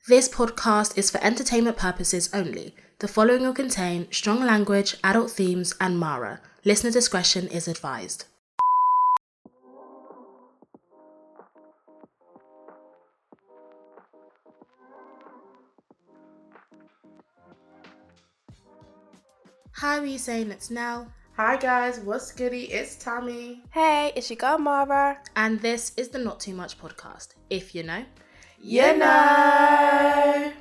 This podcast is for entertainment purposes only. The following will contain strong language, adult themes, and Mara. Listener discretion is advised. Hi, we saying it's Nelle. Hi guys, what's goody? It's Tammie. Hey, it's your girl Mara. And this is the Not Too Much podcast. If you know, you know.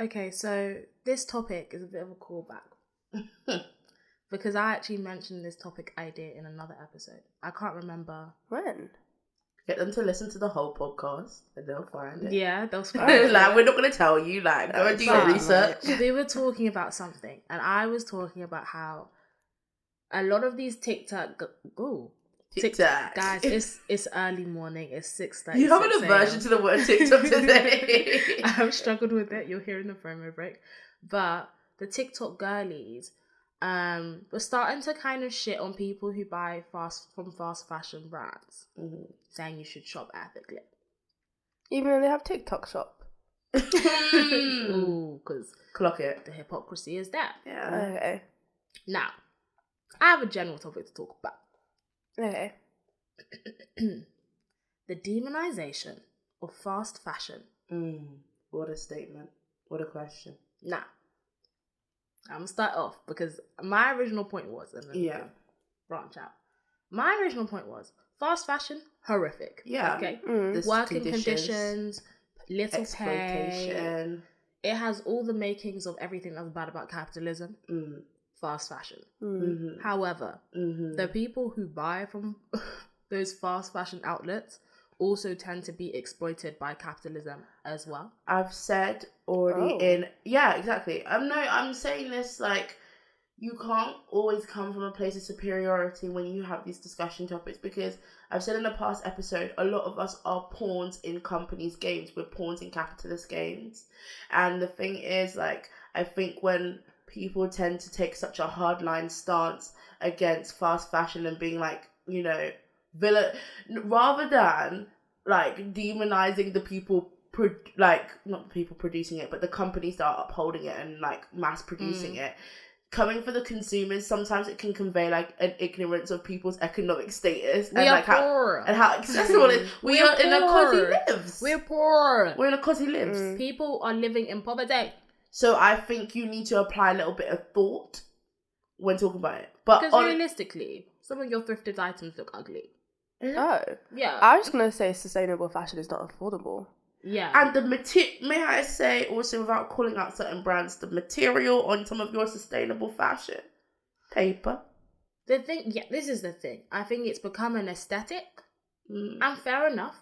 Okay, so this topic is a bit of a callback. Because I actually mentioned this topic idea in another episode. I can't remember. When? Get them to listen to the whole podcast and they'll find it. Yeah, they'll find it. Like, we're not going to tell you. Like, go and do your research. We were talking about something, and I was talking about how a lot of these TikTok guys, it's early morning. It's 6:30. You have an aversion to the word TikTok today. I've struggled with it. You'll hear in the promo break, but the TikTok girlies, we're starting to kind of shit on people who buy from fast fashion brands, saying you should shop ethically. Even though they have TikTok shop. Ooh, because clock it. The hypocrisy is there. Yeah. Okay. Now, I have a general topic to talk about. Okay. The demonization of fast fashion. What a statement. What a question. Now, I'm going to start off because my original point was, and then branch out. My original point was, fast fashion, horrific. Yeah. Okay. Working conditions, little exploitation. Pay. It has all the makings of everything that's bad about capitalism. Fast fashion. However, the people who buy from those fast fashion outlets also tend to be exploited by capitalism as well. I've said already exactly. I'm saying this like, you can't always come from a place of superiority when you have these discussion topics, because I've said in the past episode, a lot of us are pawns in companies' games. We're pawns in capitalist games. And the thing is, like, I think when people tend to take such a hardline stance against fast fashion and being like, you know, rather than like demonizing the people, not the people producing it, but the companies that are upholding it and like mass producing it, coming for the consumers, sometimes it can convey like an ignorance of people's economic status we and are like poor. how accessible it is. We are in a cosy lives. We're poor. We're in a cosy lives. People are living in poverty. So I think you need to apply a little bit of thought when talking about it. But because realistically, some of your thrifted items look ugly. Oh. Yeah. I was going to say sustainable fashion is not affordable. Yeah. And the may I say also, without calling out certain brands, the material on some of your sustainable fashion, paper. The thing, this is the thing. I think it's become an aesthetic. And fair enough.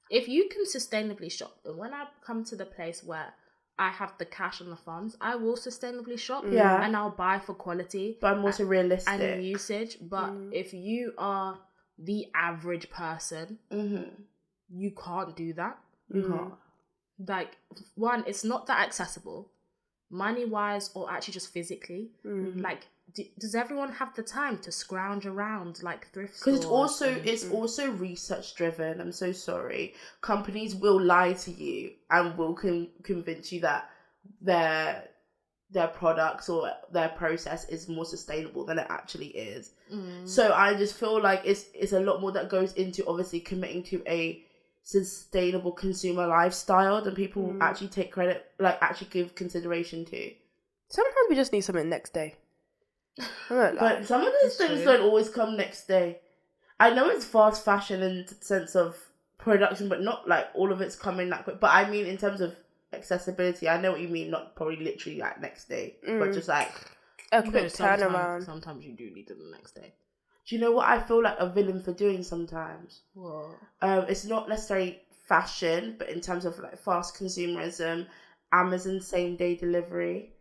If you can sustainably shop, and when I come to the place where I have the cash and the funds, I will sustainably shop. Yeah. And I'll buy for quality. But I'm also realistic. And usage. But if you are the average person, you can't do that. You can't. Like, one, it's not that accessible, money-wise or actually just physically. Like, does everyone have the time to scrounge around like thrift stores? Because it's also research driven. I'm so sorry. Companies will lie to you and will convince you that their products or their process is more sustainable than it actually is. So I just feel like it's a lot more that goes into obviously committing to a sustainable consumer lifestyle than people actually take credit, like actually give consideration to. Sometimes we just need something next day. But some of these things don't always come next day. I know it's fast fashion in the sense of production, but not like all of it's coming that quick. But I mean in terms of accessibility, I know what you mean, not probably literally like next day, but just like a quick turnaround. Sometimes you do need it the next day. Do you know what I feel like a villain for doing sometimes? What? It's not necessarily fashion, but in terms of like fast consumerism, Amazon same day delivery,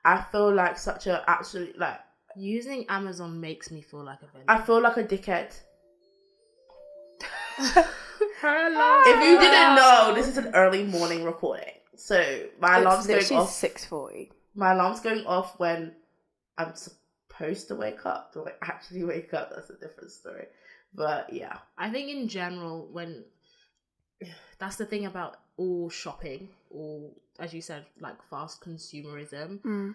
I feel like such a absolute like using Amazon makes me feel like a villain. I feel like a dickhead. Hello. If you didn't know, this is an early morning recording, so my alarm's going off. 6:40. My alarm's going off when I'm supposed to wake up. Do I actually wake up? That's a different story. But yeah, I think in general, when that's the thing about all shopping, or as you said, like fast consumerism.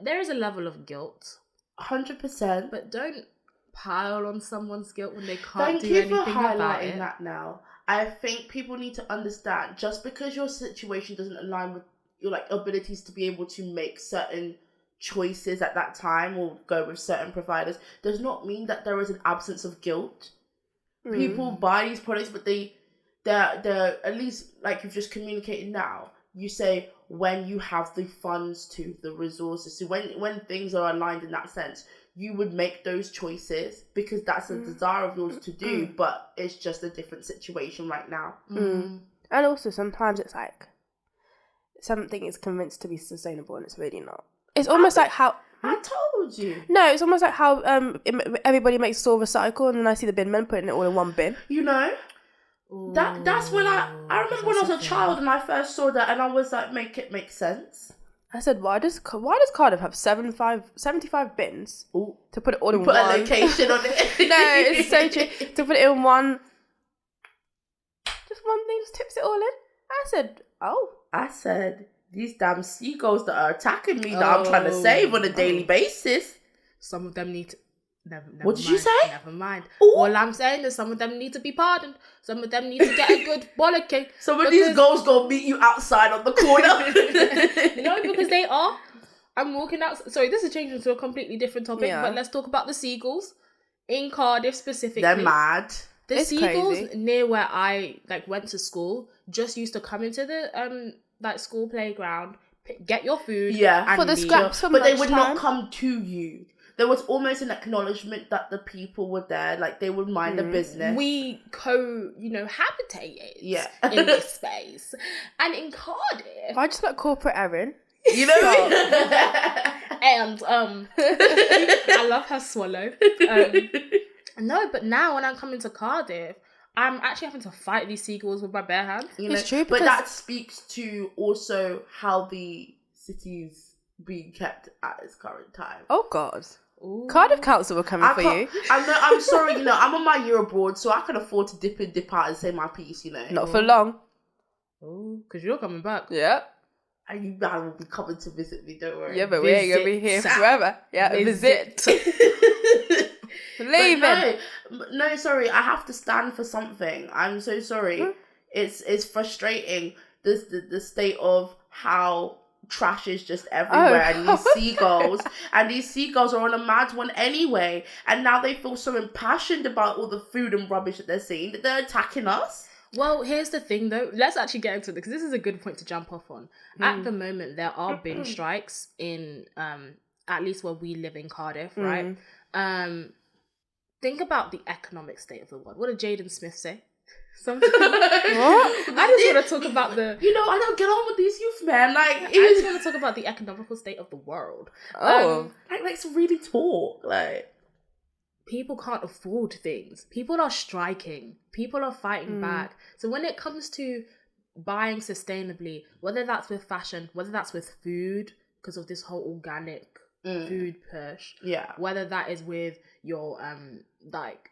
There is a level of guilt. 100%. But don't pile on someone's guilt when they can't do Thank anything you for about highlighting it. that now. I think people need to understand, just because your situation doesn't align with your like abilities to be able to make certain choices at that time or go with certain providers, does not mean that there is an absence of guilt. People buy these products, but they're at least, like you've just communicated now, you say when you have the funds to, the resources. So when things are aligned in that sense, you would make those choices because that's a desire of yours to do, but it's just a different situation right now. And also sometimes it's like something is convinced to be sustainable and it's really not. It's almost like how... I told you. No, it's almost like how everybody makes us all recycle, and then I see the bin men putting it all in one bin. You know? That's when I remember when I was a child and I first saw that and I was like, make it make sense. I said, why does Cardiff have 75 bins to put it all in one? Put a location on it. No, it's so true. To put it in one, just one thing, just tips it all in. I said, these damn seagulls that are attacking me that I'm trying to save on a daily basis. Some of them need to... Never what did mind, you say? Never mind. Ooh. All I'm saying is some of them need to be pardoned. Some of them need to get a good bollocking. Some of these gulls gonna meet you outside on the corner. No, because they are. I'm walking out. Sorry, this is changing to a completely different topic, Yeah. but let's talk about the seagulls in Cardiff specifically. They're mad. The It's seagulls crazy. near where I went to school just used to come into the school playground, get your food, and for the leave. scraps from But they would not lunchtime. come to you. There was almost an acknowledgement that the people were there, like they would mind the business. We habitated Yeah. in this space. And in Cardiff, I just like corporate Erin. You know what I mean? and I love her swallow. No, but now when I'm coming to Cardiff, I'm actually having to fight these seagulls with my bare hands. You know? It's true, but because- that speaks to also how the city's being kept at its current time. Oh God. Ooh. Cardiff Council were coming for you. I know. I'm sorry. You know, I'm on my year abroad, so I can afford to dip in, dip out, and say my piece. You know, Not for long. Oh, because you're coming back. Yeah. and you man will be coming to visit me. Don't worry. Yeah, but we ain't gonna be here Visit. forever. Yeah, visit. Leaving. No, sorry. I have to stand for something. I'm so sorry. It's frustrating. The state of how trash is just everywhere, and these seagulls are on a mad one anyway, and now they feel so impassioned about all the food and rubbish that they're seeing that they're attacking us. Well, here's the thing though, let's actually get into it because this is a good point to jump off on. At the moment there are bin strikes in at least where we live in Cardiff, right? Think about the economic state of the world. What did Jaden Smith say? Something. What? I just want to talk about the... I don't get on with these youth, man. Like, I just want to talk about the economical state of the world. let's really talk. Like, people can't afford things. People are striking. People are fighting back. So when it comes to buying sustainably, whether that's with fashion, whether that's with food, because of this whole organic food push, whether that is with your like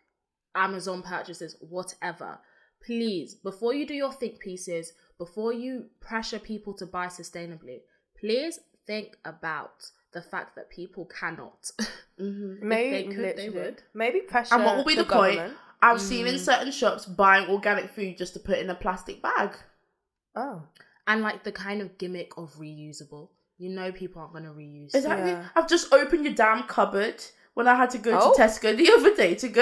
Amazon purchases, whatever. Please, before you do your think pieces, before you pressure people to buy sustainably, please think about the fact that people cannot. Maybe if they could, they would. Maybe pressure. and what will be the point? government. I've seen in certain shops buying organic food just to put in a plastic bag. Oh. And like the kind of gimmick of reusable. You know people aren't going to reuse. Exactly. Yeah. I've just opened your damn cupboard when I had to go to Tesco the other day to go.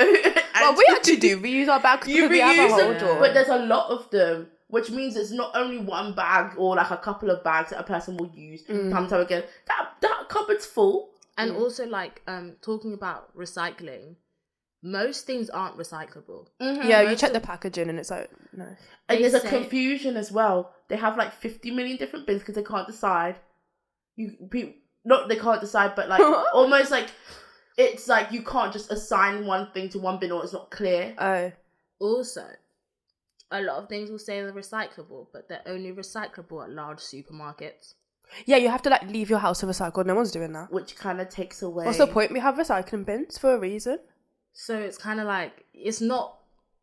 Well, we actually do. We use our bags You because we have a reuse whole them, drawer. but there's a lot of them, which means it's not only one bag or like a couple of bags that a person will use time and time again. That cupboard's full. And also like talking about recycling, most things aren't recyclable. Yeah, you check the packaging and it's like, no. And They there's a say- confusion as well. They have like 50 million different bins because they can't decide. Not they can't decide, but like almost like it's like you can't just assign one thing to one bin or it's not clear. Oh. Also, a lot of things will say they're recyclable, but they're only recyclable at large supermarkets. Yeah, you have to like leave your house to recycle. No one's doing that. Which kind of takes away. What's the point? We have recycling bins for a reason. So it's kind of like, it's not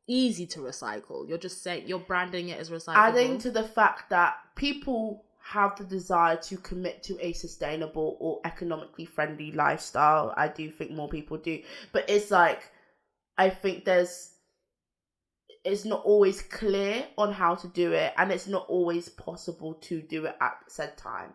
easy to recycle. You're just saying, you're branding it as recyclable. Adding to the fact that people have the desire to commit to a sustainable or economically friendly lifestyle. I do think more people do. But it's like, I think it's not always clear on how to do it, and it's not always possible to do it at said time.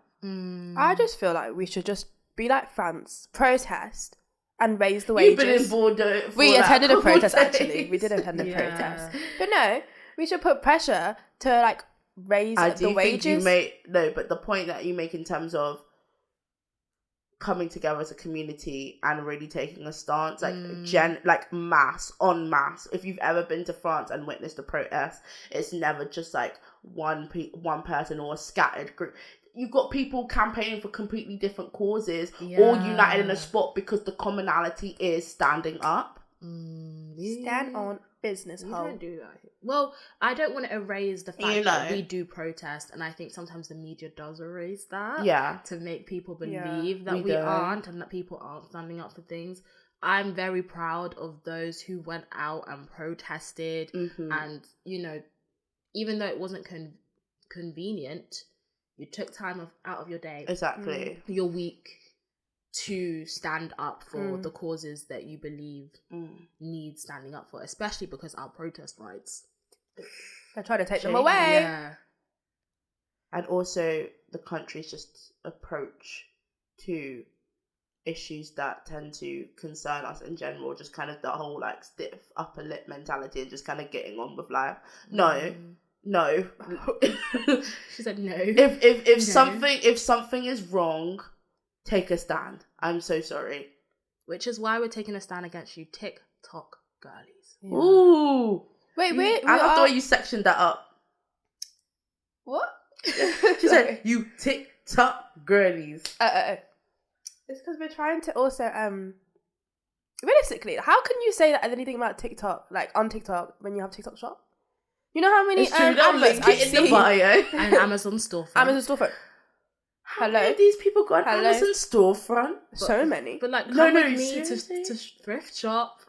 I just feel like we should just be like France, protest and raise the wages. You've been in Bordeaux for we attended a protest, days. actually. We did attend a protest. But no, we should put pressure to like raise the wages. But the point that you make in terms of coming together as a community and really taking a stance, like mass. If you've ever been to France and witnessed a protest, it's never just like one person or a scattered group. You've got people campaigning for completely different causes, all united in a spot because the commonality is standing up. Stand on business. We don't do that. Well, I don't want to erase the fact that we do protest, and I think sometimes the media does erase that. Yeah. To make people believe that we aren't, and that people aren't standing up for things. I'm very proud of those who went out and protested, and even though it wasn't convenient, you took time out of your day, your week, to stand up for the causes that you believe need standing up for, especially because our protest rights, they're trying to take them away. Yeah. And also the country's just approach to issues that tend to concern us in general, just kind of the whole like stiff upper lip mentality and just kind of getting on with life. No. She said no. If something is wrong, take a stand. I'm so sorry. Which is why we're taking a stand against you TikTok girlies. Yeah. Ooh. Wait. I love the way you sectioned that up. What? She said, you TikTok girlies. It's because we're trying to also, realistically, how can you say that anything about TikTok, like on TikTok, when you have TikTok shop? You know how many adverts I see in the bio? And Amazon storefront. How many of these people got an Amazon storefront? So many. But like, come with me to thrift shop.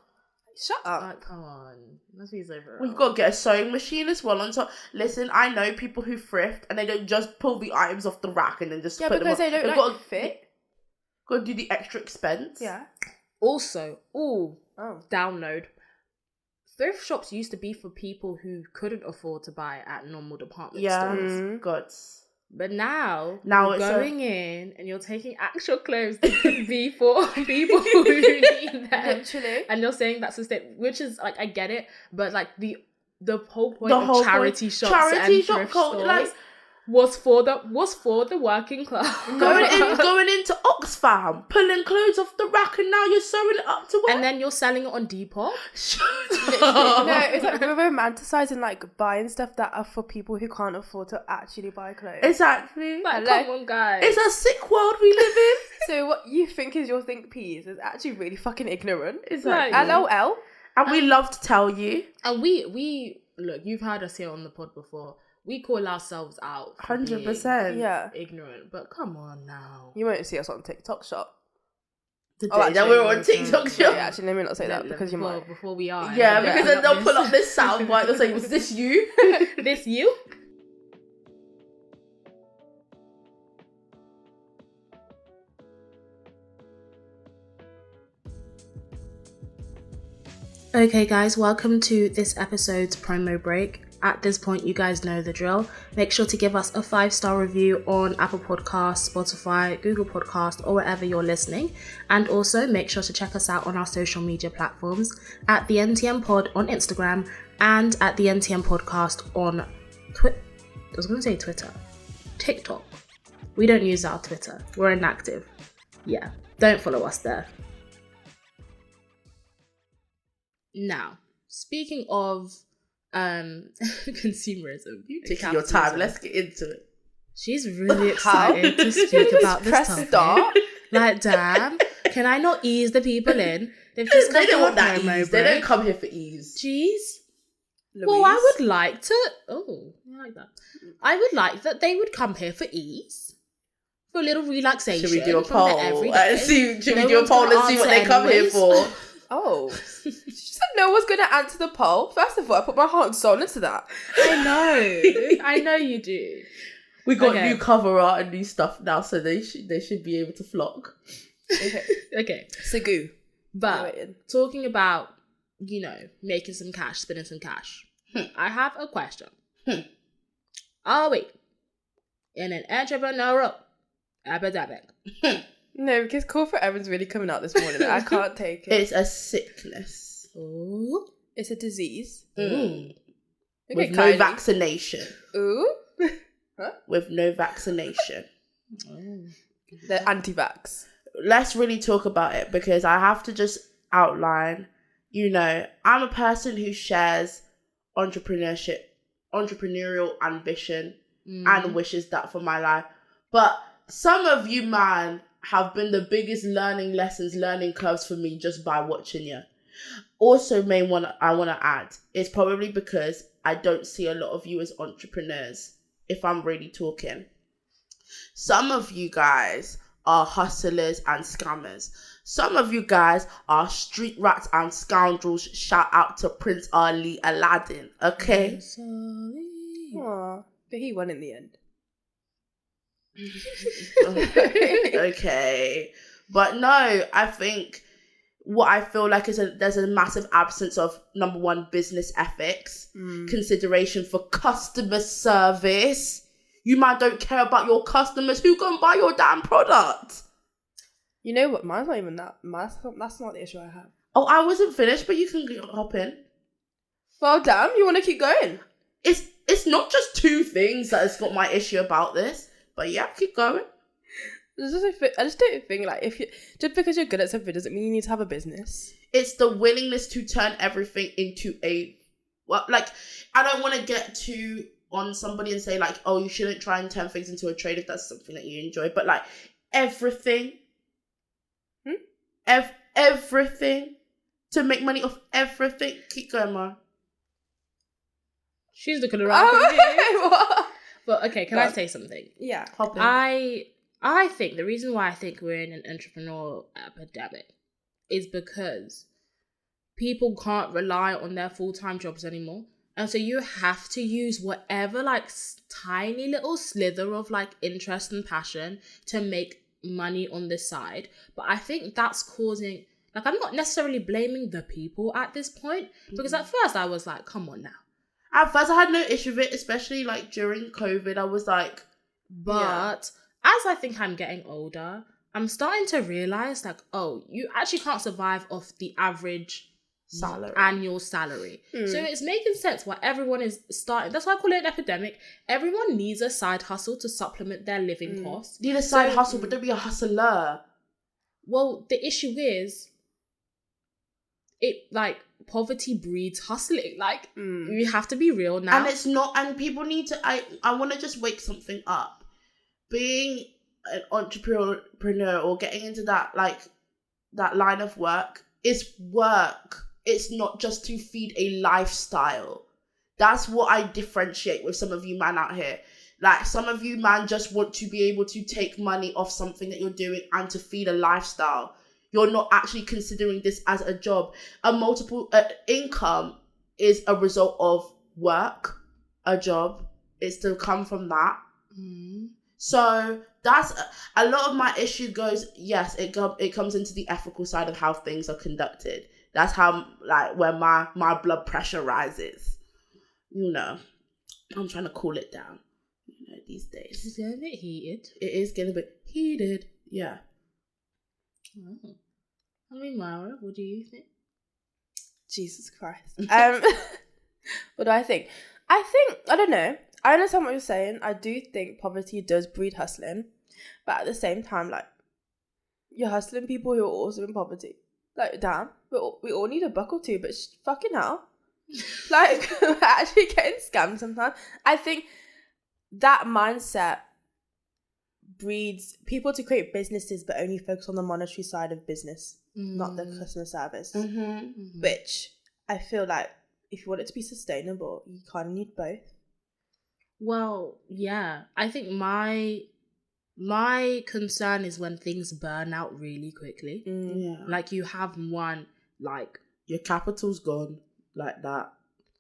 Shut up. Like, come on. Let's be so real. We've got to get a sewing machine as well on top. Listen, I know people who thrift and they don't just pull the items off the rack and then just put them on. Yeah, because they don't fit. Got to do the extra expense. Yeah. Also, download. Thrift shops used to be for people who couldn't afford to buy at normal department stores. Gods. But now you're going in and you're taking actual clothes that could be for people who need them. Literally. And you're saying that's a step, which is like, I get it, but like the whole point of charity shops and thrift stores was for the working class. Going into Oxfam, pulling clothes off the rack, and now you're sewing it up to wear. And then you're selling it on Depop. No, it's like we're romanticizing like buying stuff that are for people who can't afford to actually buy clothes. Exactly. Like, come on, guys. It's a sick world we live in. So what you think is your think peas is actually really fucking ignorant. Exactly. LOL. And we love to tell you. And we look, you've heard us here on the pod before. We call ourselves out 100%. Ignorant, but come on now. You won't see us on TikTok shop. That we're on TikTok shop. Yeah, actually, let me not say that because you might. Before we are. Yeah, because then they'll pull up this soundbite. They'll say, "Was this you? This you?" Okay, guys, welcome to this episode's promo break. At this point, you guys know the drill. Make sure to give us a 5-star review on Apple Podcasts, Spotify, Google Podcasts, or wherever you're listening. And also make sure to check us out on our social media platforms at the NTM Pod on Instagram and at the NTM Podcast on Twitter. TikTok. We don't use our Twitter. We're inactive. Yeah, don't follow us there. Now, speaking of consumerism. Taking your time. Let's get into it. She's really excited to speak about this topic. Start? Like, damn, can I not ease the people in? They don't want that ease. They don't come here for ease. Jeez. Well, I would like to. Oh, I like that. I would like that they would come here for ease, for a little relaxation. Should we do a poll? Should we do a poll and see what they come here for? Oh. She said no one's going to answer the poll. First of all, I put my heart and soul into that. I know you do. We got new cover art and new stuff now, so they should be able to flock. Okay. Sagu. But talking about, making some cash, spending some cash, I have a question. Are we in an entrepreneurial epidemic? No, because corporate Evan's really coming out this morning. I can't take it. It's a sickness. Ooh. It's a disease. Okay, with no vaccination. Ooh. Huh? With no vaccination. They're anti-vax. Let's really talk about it, because I have to just outline, I'm a person who shares entrepreneurial ambition and wishes that for my life. But some of you, man, have been the biggest learning curves for me just by watching you. Also, I want to add, it's probably because I don't see a lot of you as entrepreneurs, if I'm really talking. Some of you guys are hustlers and scammers. Some of you guys are street rats and scoundrels. Shout out to Prince Ali Aladdin, okay? Aww, but he won in the end. Okay. But no, I think what I feel like is there's a massive absence of, number one, business ethics, consideration for customer service. You man don't care about your customers. Who gonna buy your damn product? You know what? Mine's not even that. That's not the issue I have. Oh, I wasn't finished, but you can hop in. Well, damn, you want to keep going? It's not just two things that has got my issue about this, but yeah, keep going. I just don't think, like, just because you're good at something doesn't mean you need to have a business. It's the willingness to turn everything into I don't want to get too on somebody and say, like, oh, you shouldn't try and turn things into a trade if that's something that you enjoy, but like everything everything to make money off everything. Keep going, Ma. She's looking around for me. But okay, can I say something? Yeah. Hop in. I think the reason why I think we're in an entrepreneurial epidemic is because people can't rely on their full-time jobs anymore. And so you have to use whatever, like, tiny little slither of, like, interest and passion to make money on the side. But I think that's causing, like, I'm not necessarily blaming the people at this point, because at first I was like, come on now. At first I had no issue with it, especially, like, during COVID. I was like, but as I think I'm getting older, I'm starting to realize, like, oh, you actually can't survive off the average annual salary. So it's making sense why everyone is starting. That's why I call it an epidemic. Everyone needs a side hustle to supplement their living costs. Need a side hustle, but don't be a hustler. Well, the issue is, poverty breeds hustling. Like, we have to be real now. And it's not, and people need to, I want to just wake something up. Being an entrepreneur or getting into that line of work is work. It's not just to feed a lifestyle. That's what I differentiate with some of you man out here. Like, some of you man just want to be able to take money off something that you're doing and to feed a lifestyle. You're not actually considering this as a job. A multiple income is a result of work, a job. It's to come from that. So that's a lot of my issue goes, yes, it comes into the ethical side of how things are conducted. That's how, like, where my blood pressure rises. I'm trying to cool it down. These days. It's getting a bit heated. It is getting a bit heated. Yeah. Oh. I mean, Myra, what do you think? Jesus Christ. What do I think? I don't know. I understand what you're saying. I do think poverty does breed hustling. But at the same time, like, you're hustling people who are also in poverty. Like, damn, we all need a buck or two, but fucking hell. Like, we're actually getting scammed sometimes. I think that mindset breeds people to create businesses but only focus on the monetary side of business, not the customer service. Which I feel like if you want it to be sustainable, you kind of need both. Well, yeah. I think my concern is when things burn out really quickly. Yeah. Like, you have one like your capital's gone like that.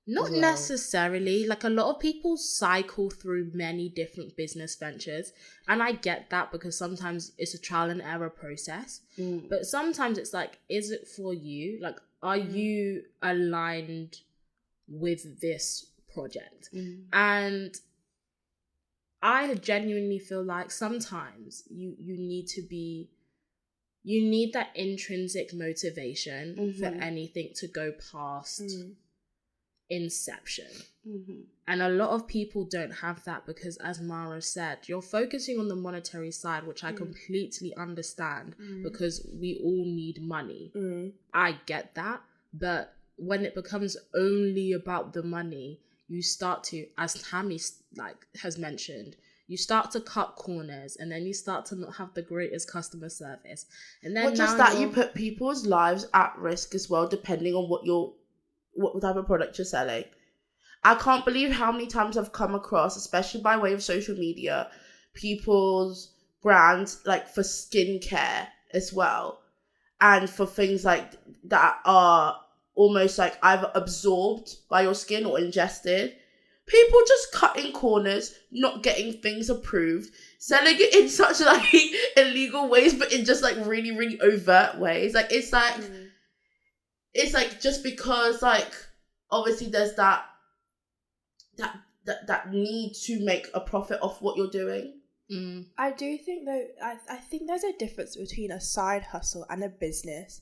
Not necessarily. Like, a lot of people cycle through many different business ventures, and I get that because sometimes it's a trial and error process. But sometimes it's like, is it for you? Like, are you aligned with this project? And I genuinely feel like sometimes you need that intrinsic motivation for anything to go past inception. And a lot of people don't have that because, as Mara said, you're focusing on the monetary side, which I completely understand because we all need money. I get that. But when it becomes only about the money, you start to, as Tammie has mentioned, you start to cut corners, and then you start to not have the greatest customer service. And then you put people's lives at risk as well, depending on what type of product you're selling. I can't believe how many times I've come across, especially by way of social media, people's brands like for skincare as well, and for things like that are almost like either absorbed by your skin or ingested. People just cutting corners, not getting things approved, selling it in such like illegal ways, but in just like really, really overt ways. Like, it's like just because like obviously there's that need to make a profit off what you're doing. I do think though, I think there's a difference between a side hustle and a business.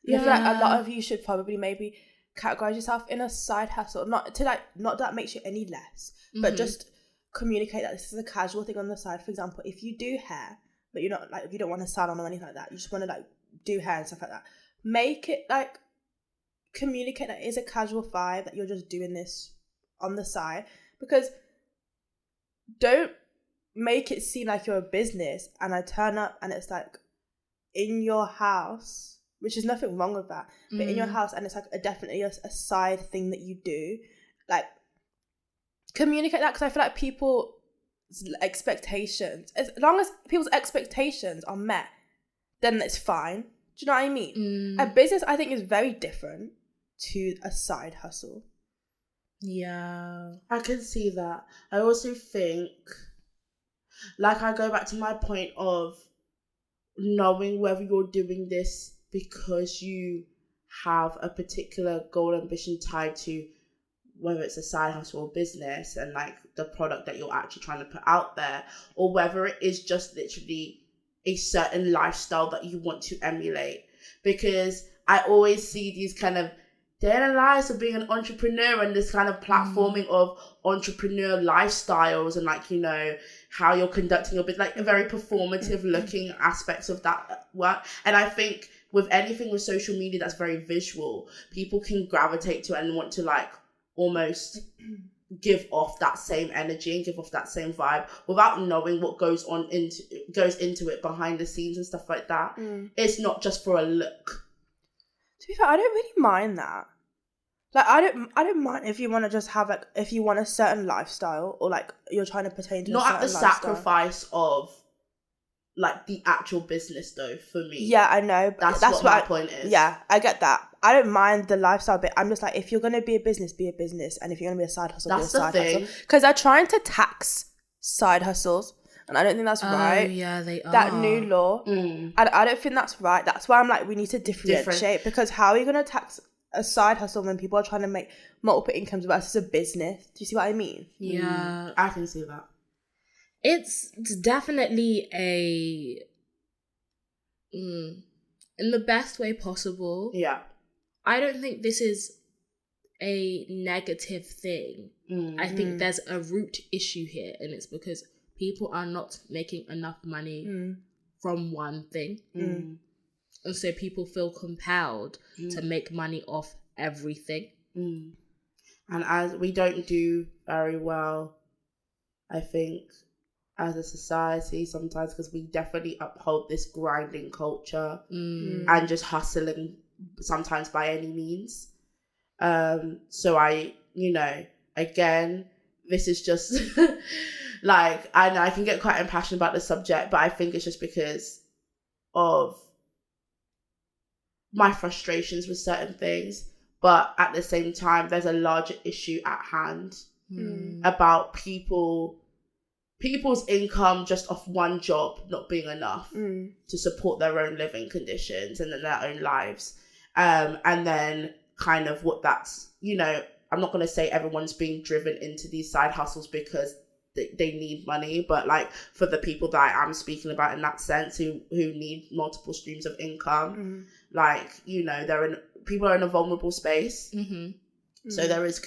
I feel like a lot of you should probably maybe categorize yourself in a side hustle, not that makes you any less, but just communicate that this is a casual thing on the side. For example, if you do hair, but you're not like, if you don't want a salon or anything like that, you just want to like do hair and stuff like that, make it like, communicate that it is a casual vibe, that you're just doing this on the side, because don't make it seem like you're a business and I turn up and it's like in your house, which is nothing wrong with that, but in your house and it's like definitely a side thing that you do. Like, communicate that, because I feel like people's expectations, as long as people's expectations are met, then it's fine. Do you know what I mean? A business, I think, is very different to a side hustle. Yeah, I can see that. I also think, like, I go back to my point of knowing whether you're doing this because you have a particular goal, ambition tied to whether it's a side hustle or business and like the product that you're actually trying to put out there, or whether it is just literally a certain lifestyle that you want to emulate. Because I always see these kind of day in the lives of being an entrepreneur and this kind of platforming of entrepreneur lifestyles and like, you know, how you're conducting your business, like a very performative looking aspects of that work. And I think with anything with social media that's very visual, people can gravitate to it and want to like almost give off that same energy and give off that same vibe without knowing what goes into it behind the scenes and stuff like that. It's not just for a look. To be fair, I don't really mind that. Like, I don't mind if you want to just have like, if you want a certain lifestyle or like you're trying to pertain to not a certain at the lifestyle. Sacrifice of like the actual business though. For me, yeah, I know. That's what my point is. Yeah, I get that. I don't mind the lifestyle bit. I'm just like, if you're gonna be a business, and if you're gonna be a side hustle, that's be a side the thing. hustle. Because they're trying to tax side hustles, and I don't think that's right. Oh yeah, they are. That new law, I don't think that's right. That's why I'm like, we need to differentiate. Because how are you gonna tax a side hustle when people are trying to make multiple incomes versus a business? Do you see what I mean? Yeah, I can see that. It's definitely a in the best way possible. Yeah. I don't think this is a negative thing. I think there's a root issue here, and it's because people are not making enough money from one thing. And so people feel compelled to make money off everything. And as we don't do very well, I think, as a society sometimes, because we definitely uphold this grinding culture and just hustling sometimes by any means. So I, you know, again, this is just like, I know I can get quite impassioned about the subject, but I think it's just because of my frustrations with certain things, but at the same time, there's a larger issue at hand about people's income just off one job not being enough to support their own living conditions and their own lives. And then kind of what that's, you know, I'm not going to say everyone's being driven into these side hustles because they need money, but like for the people that I am speaking about in that sense who need multiple streams of income, like, you know, people are in a vulnerable space. So there is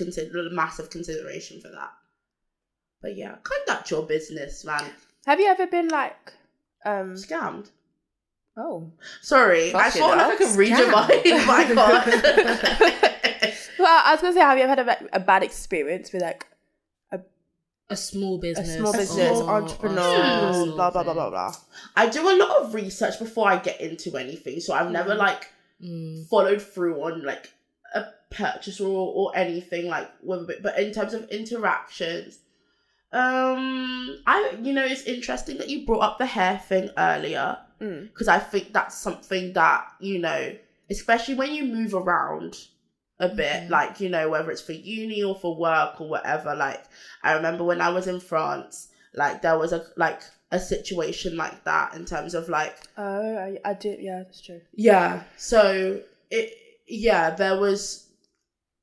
massive consideration for that. But yeah, conduct your business, man. Have you ever been like scammed? Oh, sorry, I thought like I could read your mind. My God. Well, I was gonna say, have you ever had a bad experience with like a small business, entrepreneur, blah blah blah blah blah? I do a lot of research before I get into anything, so I've never like followed through on like a purchase or anything like with it. But in terms of interactions, it's interesting that you brought up the hair thing earlier, because I think that's something that, you know, especially when you move around a bit, like, you know, whether it's for uni or for work or whatever. Like, I remember when I was in France, like there was a situation like that in terms of like, I did, yeah, that's true. Yeah, so there was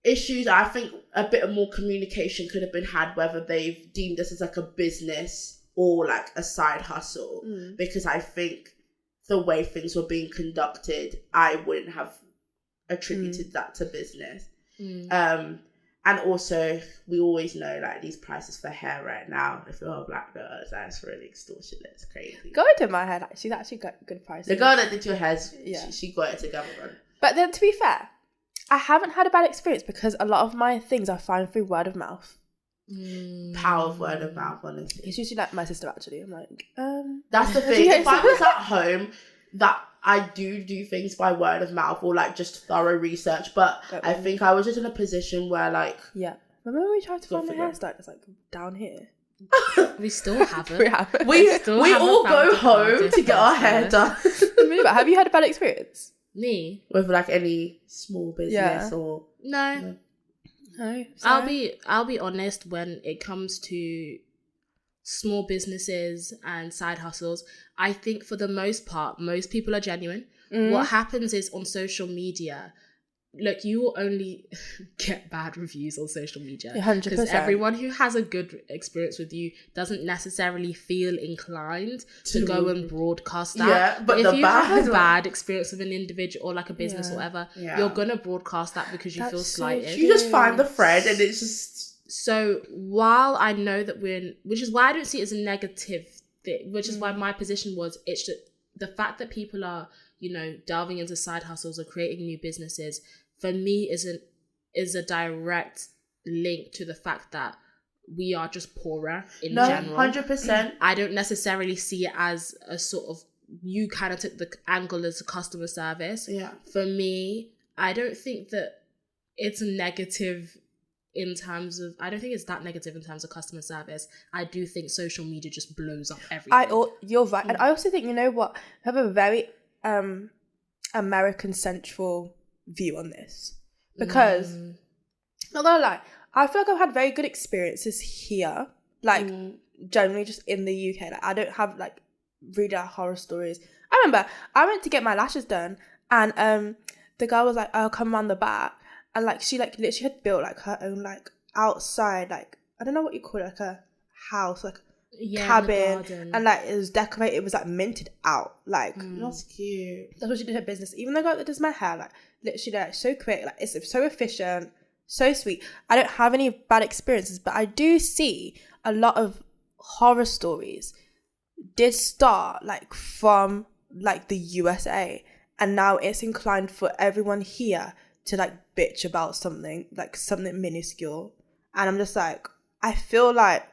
issues. I think a bit more communication could have been had, whether they've deemed this as like a business or like a side hustle, because I think the way things were being conducted, I wouldn't have attributed that to business. And also, we always know like these prices for hair right now, if you're a black girl, that's really extortionate. It's crazy. Go into my hair, she's actually got good prices. The girl that did your hair, she got it together, man. But then, to be fair, I haven't had a bad experience because a lot of my things I find through word of mouth. Power of word of mouth, honestly. It's usually like my sister, actually. I'm like, That's the thing. If I was at home, that I do things by word of mouth or like just thorough research, but I think I was just in a position where like... Yeah. Remember when we tried to find my hairstyle? It's like down here. We still haven't. We all go home to get our hair done. But have you had a bad experience? Me? With like any small business or... No. I'll be honest, when it comes to small businesses and side hustles, I think for the most part, most people are genuine. What happens is on social media, look, you will only get bad reviews on social media. 100%. Because everyone who has a good experience with you doesn't necessarily feel inclined to go and broadcast that. Yeah, but if you have a bad experience with an individual or like a business or whatever, you're going to broadcast that because you feel slighted. You just find the thread and it's just... So while I know that which is why I don't see it as a negative thing, which is why my position was, it's just the fact that people are, you know, delving into side hustles or creating new businesses, for me is a direct link to the fact that we are just poorer in general. 100%. I don't necessarily see it as a sort of, you kind of took the angle as a customer service. Yeah. For me, I don't think that it's negative in terms of, I don't think it's that negative in terms of customer service. I do think social media just blows up everything. You're right. And I also think, you know what, I have a very American central view on this, because not gonna lie, I feel like I've had very good experiences here, like generally just in the UK. Like I don't have like really horror stories. I remember I went to get my lashes done, and the girl was like, "I'll come around the back," and like she like literally had built like her own like outside, like I don't know what you call it, like a house, like cabin, and like it was decorated, it was like minted out, like that's cute. That's what she did her business. Even the girl that does my hair, like literally like so quick, like it's so efficient, so sweet. I don't have any bad experiences, but I do see a lot of horror stories did start like from like the USA, and now it's inclined for everyone here to like bitch about something, like something minuscule. And I'm just like, I feel like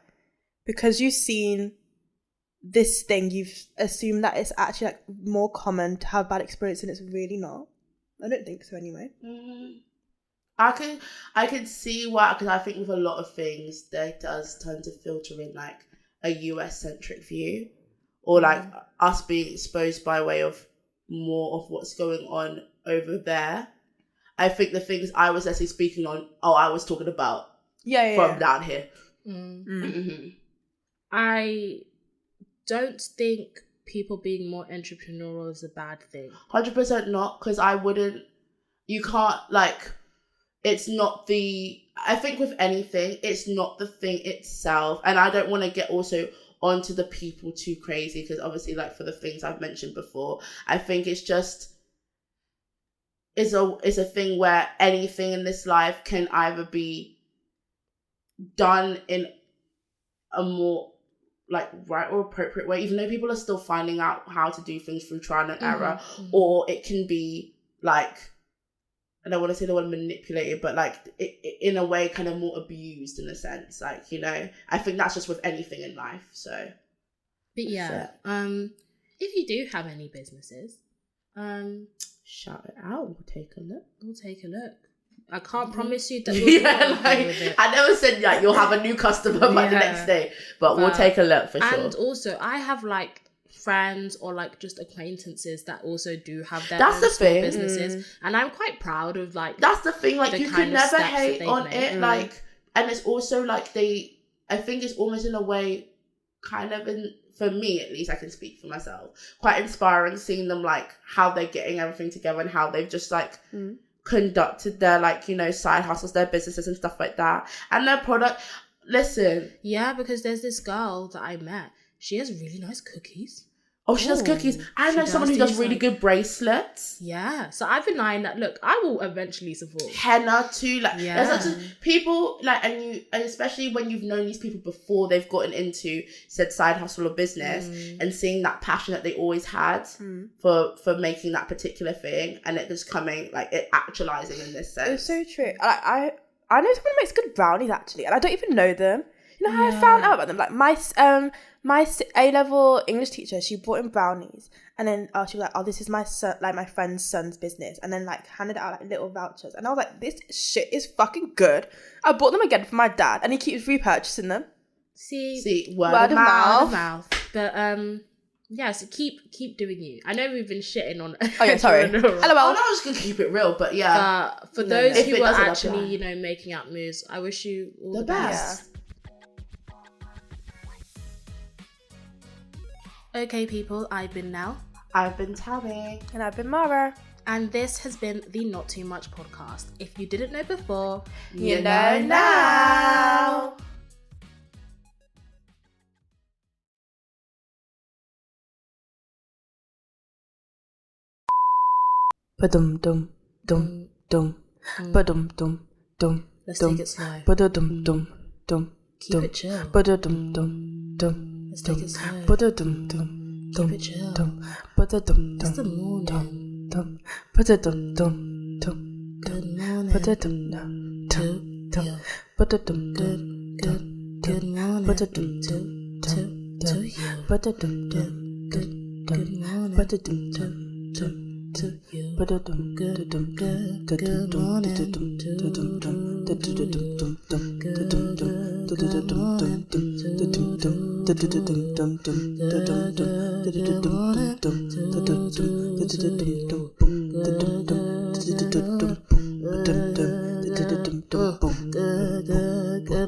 because you've seen this thing, you've assumed that it's actually like more common to have bad experience, and it's really not. I don't think so anyway. I can see why, because I think with a lot of things there does tend to filter in like a US centric view, or like us being exposed by way of more of what's going on over there. I think the things I was actually speaking on, I was talking about from down here. Mm-hmm. I don't think people being more entrepreneurial is a bad thing. 100% not, because you can't, like, it's not I think with anything, it's not the thing itself. And I don't want to get also onto the people too crazy, because obviously, like, for the things I've mentioned before, I think it's just, it's a thing where anything in this life can either be done in a more, like, right or appropriate way, even though people are still finding out how to do things through trial and error, or it can be, like, I don't want to say the word manipulated, but, like, it, in a way, kind of more abused in a sense, like, you know. I think that's just with anything in life, so. But yeah, if you do have any businesses, shout it out. We'll take a look. I can't promise you that we'll I never said, like, you'll have a new customer by the next day, but we'll take a look for sure. And also, I have, like, friends or, like, just acquaintances that also do have their own small businesses, and I'm quite proud of, like, that's the thing, like, you can never hate on it, like, and it's also, like, I think it's almost in a way kind of, for me at least, I can speak for myself, quite inspiring seeing them, like, how they're getting everything together and how they've just, like, conducted their, like, you know, side hustles, their businesses and stuff like that, and their product. Listen, because there's this girl that I met, she has really nice cookies. She does cookies. I know someone who does really good bracelets. Yeah. So I've been eyeing that. Look, I will eventually support. Henna too. Like, there's lots of people, like, and especially when you've known these people before they've gotten into said side hustle or business, and seeing that passion that they always had for making that particular thing, and it just coming, like, it actualizing in this sense. It's so true. I know someone who makes good brownies, actually, and I don't even know them. You know how I found out about them? Like, my A-level English teacher, she brought in brownies, and then she was like, this is my son, like, my friend's son's business, and then, like, handed out, like, little vouchers, and I was like, this shit is fucking good. I bought them again for my dad, and he keeps repurchasing them. See, word of mouth. But so keep doing you. I know we've been shitting on. Oh yeah, sorry. LOL. I was just gonna keep it real, but yeah. For those who are actually, you know, making out moves, I wish you all the best. Yeah. Okay, people, I've been Nelle. I've been Tammie. And I've been Mara. And this has been the Not Too Much podcast. If you didn't know before, you know now. Ba-dum dum dum dum. Ba-dum dum dum. Let's take it slow. Ba-dum dum dum. Keep it chill. Ba-dum dum dum. Let's take it slow. Ba-dum dum. Keep it chill. Ba-dum It's the dum morning. dum. Ba-dum dum dum. Good morning. Ba-dum dum dum. Ba-dum dum dum. Good morning. Ba-dum dum dum. To you. Ba-dum dum dum. Good morning. Ba-dum dum dum. To you. Good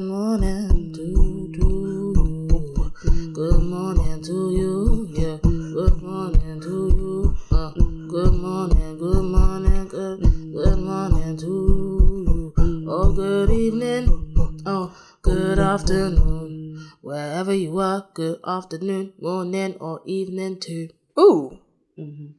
morning. Good morning to you. Yeah. Good morning to you. Good morning, good morning, good morning to you. Oh, good evening. Oh, good afternoon. Wherever you are, good afternoon, morning, or evening too. Ooh. Mm-hmm.